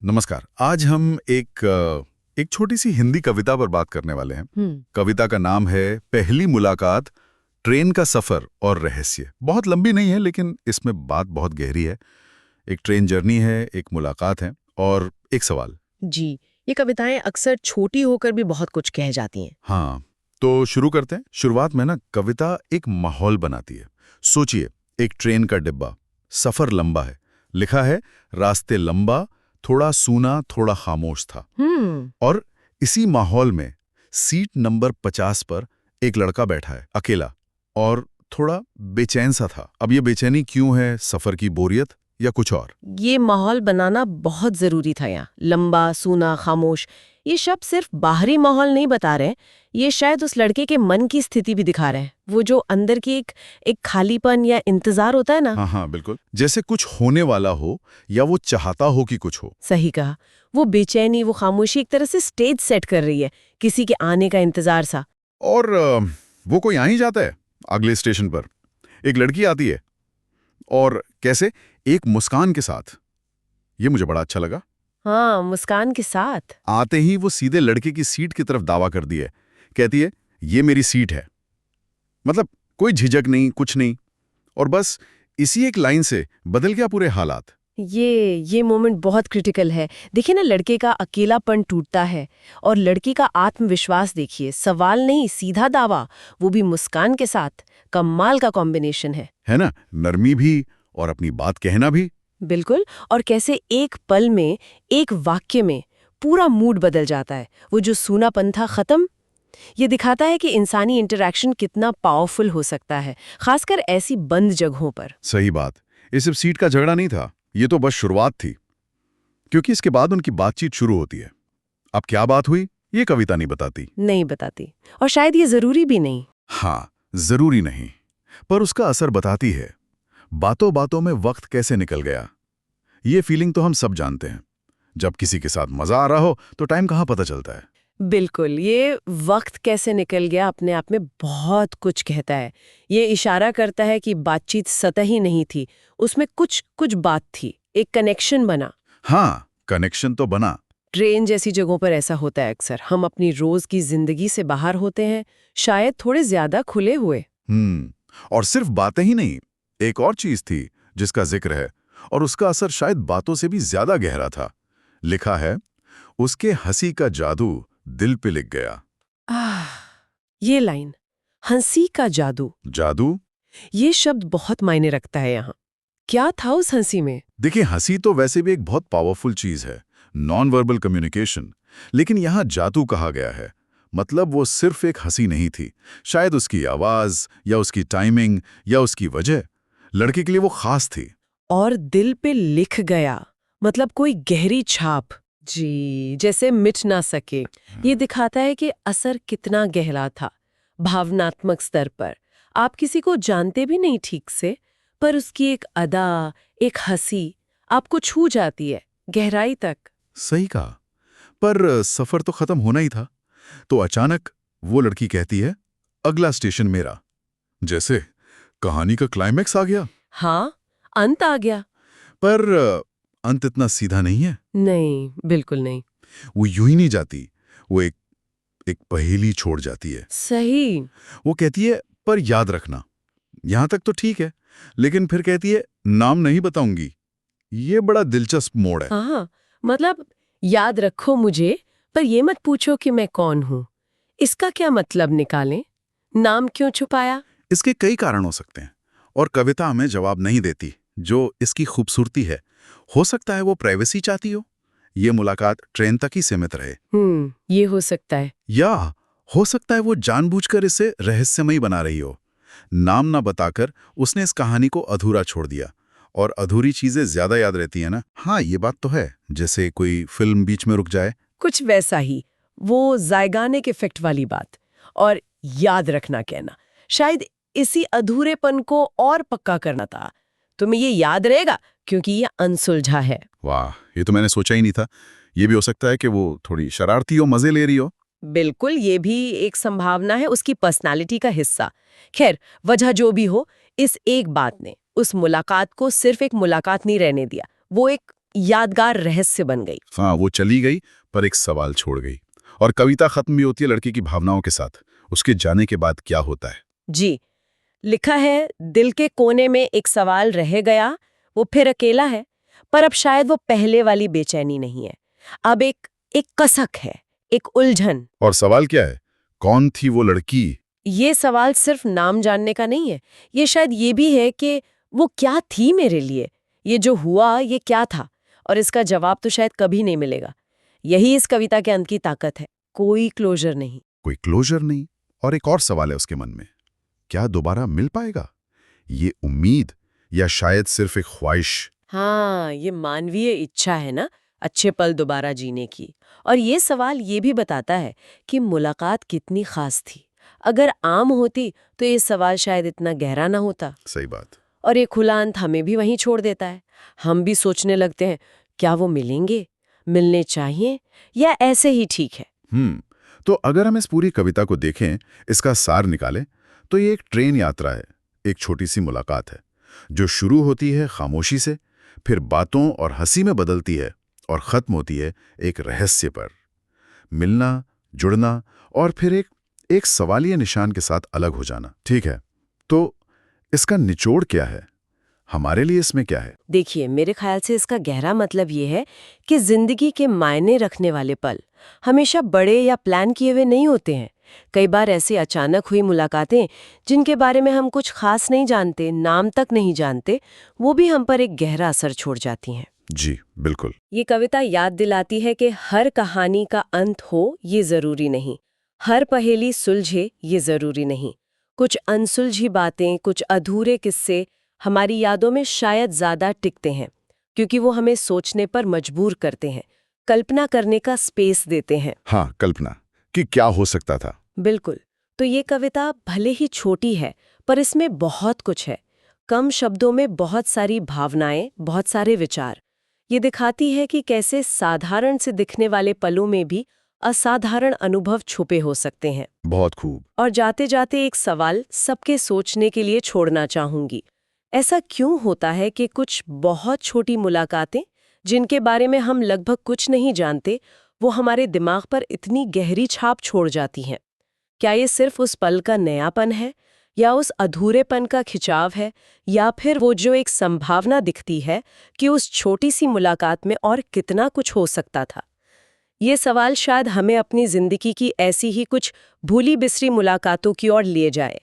नमस्कार। आज हम एक छोटी सी हिंदी कविता पर बात करने वाले हैं। कविता का नाम है पहली मुलाकात, ट्रेन का सफर और रहस्य। बहुत लंबी नहीं है लेकिन इसमें बात बहुत गहरी है। एक ट्रेन जर्नी है, एक मुलाकात है और एक सवाल। जी, ये कविताएं अक्सर छोटी होकर भी बहुत कुछ कह जाती हैं। हाँ, तो शुरू करते हैं। शुरुआत में ना कविता एक माहौल बनाती है। सोचिए, एक ट्रेन का डिब्बा, सफर लंबा है। लिखा है रास्ते लंबा, थोड़ा सूना थोड़ा खामोश था। और इसी माहौल में सीट नंबर 50 पर एक लड़का बैठा है, अकेला और थोड़ा बेचैन सा था। अब ये बेचैनी क्यों है? सफर की बोरियत या कुछ और? ये माहौल बनाना बहुत जरूरी था यहाँ। लंबा, सूना, खामोश, ये शब्द सिर्फ बाहरी माहौल नहीं बता रहे, ये शायद उस लड़के के मन की स्थिति भी दिखा रहे हैं। वो जो अंदर की एक खालीपन या इंतजार होता है ना। हाँ, बिल्कुल। जैसे कुछ होने वाला हो या वो चाहता हो कि कुछ हो। सही कहा। वो बेचैनी, वो खामोशी एक तरह से स्टेज सेट कर रही है, किसी के आने का इंतजार सा। और वो कोई आ ही जाता है। अगले स्टेशन पर एक लड़की आती है और कैसे? एक मुस्कान के साथ। ये मुझे बड़ा अच्छा लगा। हाँ, मुस्कान के साथ। आते ही वो सीधे लड़के की सीट की तरफ दावा कर दिए। कहती है, ये मेरी सीट है। मतलब कोई झिझक नहीं, कुछ नहीं। और बस इसी एक लाइन से बदल गया पूरे हालात। ये मोमेंट बहुत क्रिटिकल है। देखिए ना, लड़के का अकेलापन टूटता है और लड़की का आत्मविश्वास देखिए। सवाल नहीं, सीधा दावा, वो भी मुस्कान के साथ। कमाल का कॉम्बिनेशन है ना? नरमी भी और अपनी बात कहना भी। बिल्कुल। और कैसे एक पल में, एक वाक्य में पूरा मूड बदल जाता है। वो जो सूनापन था, खत्म। ये दिखाता है कि इंसानी इंटरैक्शन कितना पावरफुल हो सकता है, खासकर ऐसी बंद जगहों पर। सही बात। ये सिर्फ सीट का झगड़ा नहीं था, ये तो बस शुरुआत थी। क्योंकि इसके बाद उनकी बातचीत शुरू होती है। अब क्या बात हुई, ये कविता नहीं बताती। और शायद ये जरूरी भी नहीं। हाँ, जरूरी नहीं, पर उसका असर बताती है। बातों बातों में वक्त कैसे निकल गया। ये फीलिंग तो हम सब जानते हैं। जब किसी के साथ मजा आ रहा हो तो टाइम कहाँ पता चलता है। बिल्कुल, ये वक्त कैसे निकल गया अपने आप में बहुत कुछ कहता है। ये इशारा करता है कि बातचीत सतही नहीं थी, उसमें कुछ कुछ बात थी, एक कनेक्शन बना। हाँ, कनेक्शन तो बना। ट्रेन जैसी जगहों पर ऐसा होता है अक्सर। हम अपनी रोज की जिंदगी से बाहर होते हैं, शायद थोड़े ज्यादा खुले हुए। और सिर्फ बातें ही नहीं, एक और चीज थी जिसका जिक्र है और उसका असर शायद बातों से भी ज्यादा गहरा था। लिखा है, उसके हंसी का जादू दिल पे लिख गया। आह, ये लाइन, हंसी का जादू। जादू? ये शब्द बहुत मायने रखता है यहाँ। क्या था उस हंसी में? देखिए, हंसी तो वैसे भी एक बहुत पावरफुल चीज है, नॉन वर्बल कम्युनिकेशन। लेकिन यहाँ जादू कहा गया है। मतलब वो सिर्फ एक हंसी नहीं थी, शायद उसकी आवाज या उसकी टाइमिंग या उसकी वजह लड़के के लिए वो खास थी। और दिल पे लिख गया, मतलब कोई गहरी छाप। जी, जैसे मिट ना सके। ये दिखाता है कि असर कितना गहरा था भावनात्मक स्तर पर। आप किसी को जानते भी नहीं ठीक से, पर उसकी एक अदा, एक हंसी आपको छू जाती है गहराई तक। सही कहा। पर सफर तो खत्म होना ही था, तो अचानक वो लड़की कहती है, अगला स्टेशन मेरा। जैसे कहानी का क्लाइमैक्स आ गया। हाँ, अंत आ गया। पर अंत इतना सीधा नहीं है। नहीं, बिल्कुल नहीं। वो यूं ही नहीं जाती। वो एक पहेली छोड़ जाती है। सही। वो कहती है, पर याद रखना। यहां तक तो ठीक है, लेकिन फिर कहती है, नाम नहीं बताऊंगी। ये बड़ा दिलचस्प मोड़ है। हाँ, मतलब याद रखो मुझे, पर ये मत पूछो कि मैं कौन हूँ। इसका क्या मतलब निकालें? नाम क्यों छुपाया? इसके कई कारण हो सकते हैं और कविता हमें जवाब नहीं देती, जो इसकी खूबसूरती है। हो सकता है वो प्राइवेसी चाहती हो, ये मुलाकात ट्रेन तक ही सीमित रहे। ये हो सकता है। या हो सकता है वो जानबूझकर इसे रहस्यमयी बना रही हो। नाम ना बताकर उसने इस कहानी को अधूरा छोड़ दिया। और अधूरी चीजें ज्यादा याद रहती है ना। हाँ, ये बात तो है। जैसे कोई फिल्म बीच में रुक जाए। कुछ वैसा ही, वो ज़ायगानिक इफेक्ट वाली बात। और याद रखना कहना, शायद इसी अधूरेपन को और पक्का करना था। तुम्हें ये याद रहेगा क्योंकि ये अनसुलझा है। वाह, ये तो मैंने सोचा ही नहीं था। ये भी हो सकता है कि वो थोड़ी शरारती हो, मजे ले रही हो। बिल्कुल, ये भी एक संभावना है, उसकी पर्सनालिटी का हिस्सा। खैर, वजह जो भी हो, इस एक बात ने उस मुलाकात को सिर्फ एक मुलाकात नहीं रहने दिया। वो एक यादगार रहस्य बन गई। हाँ, वो चली गई पर एक सवाल छोड़ गई। और कविता खत्म भी होती है लड़की की भावनाओं के साथ। उसके जाने के बाद क्या होता है? जी, लिखा है, दिल के कोने में एक सवाल रह गया, वो फिर अकेला है, पर अब शायद वो पहले वाली बेचैनी नहीं है। अब एक एक कसक है, एक उलझन। और सवाल क्या है? कौन थी वो लड़की? ये सवाल सिर्फ नाम जानने का नहीं है, ये शायद ये भी है कि वो क्या थी मेरे लिए, ये जो हुआ ये क्या था, और इसका जवाब तो शायद कभी नहीं मिलेगा। यही इस कविता के अंत की ताकत है, कोई क्लोजर नहीं। कोई क्लोजर नहीं। और एक और सवाल है उसके मन में, क्या दोबारा मिल पाएगा? ये उम्मीद या शायद सिर्फ एक ख्वाहिश? हाँ, ये मानवीय इच्छा है ना, अच्छे पल दोबारा जीने की। और ये सवाल ये भी बताता है कि मुलाकात कितनी खास थी। अगर आम होती तो ये सवाल शायद इतना गहरा ना होता। सही बात। और ये खुला अंत हमें भी वहीं छोड़ देता है। हम भी सोचने लगते हैं, क्या वो मिलेंगे, मिलने चाहिए, या ऐसे ही ठीक है। तो अगर हम इस पूरी कविता को देखें, इसका सार निकालें, तो ये एक ट्रेन यात्रा है, एक छोटी सी मुलाकात है, जो शुरू होती है खामोशी से, फिर बातों और हंसी में बदलती है और खत्म होती है एक रहस्य पर। मिलना, जुड़ना और फिर एक सवालिया निशान के साथ अलग हो जाना। ठीक है, तो इसका निचोड़ क्या है? हमारे लिए इसमें क्या है? देखिए, मेरे ख्याल से इसका गहरा मतलब ये है कि जिंदगी के मायने रखने वाले पल हमेशा बड़े या प्लान किए हुए नहीं होते हैं। कई बार ऐसी अचानक हुई मुलाकातें, जिनके बारे में हम कुछ खास नहीं जानते, नाम तक नहीं जानते, वो भी हम पर एक गहरा असर छोड़ जाती हैं। जी, बिल्कुल। ये कविता याद दिलाती है कि हर कहानी का अंत हो ये जरूरी नहीं, हर पहेली सुलझे ये जरूरी नहीं। कुछ अनसुलझी बातें, कुछ अधूरे किस्से हमारी यादों में शायद ज्यादा टिकते हैं, क्योंकि वो हमें सोचने पर मजबूर करते हैं, कल्पना करने का स्पेस देते हैं। हाँ, कल्पना कि क्या हो सकता था। बिल्कुल। तो ये कविता भले ही छोटी है, पर इसमें बहुत कुछ है। कम शब्दों में बहुत सारी भावनाएं, बहुत सारे विचार। ये दिखाती है कि कैसे साधारण से दिखने वाले पलों में भी असाधारण अनुभव छुपे हो सकते हैं। बहुत खूब। और जाते जाते एक सवाल सबके सोचने के लिए छोड़ना चाहूंगी। ऐसा क्यों होता है कि कुछ बहुत छोटी मुलाकातें, जिनके बारे में हम लगभग कुछ नहीं जानते, वो हमारे दिमाग पर इतनी गहरी छाप छोड़ जाती हैं? क्या ये सिर्फ उस पल का नयापन है, या उस अधूरेपन का खिंचाव है, या फिर वो जो एक संभावना दिखती है कि उस छोटी सी मुलाकात में और कितना कुछ हो सकता था? ये सवाल शायद हमें अपनी जिंदगी की ऐसी ही कुछ भूली बिसरी मुलाकातों की ओर ले जाए।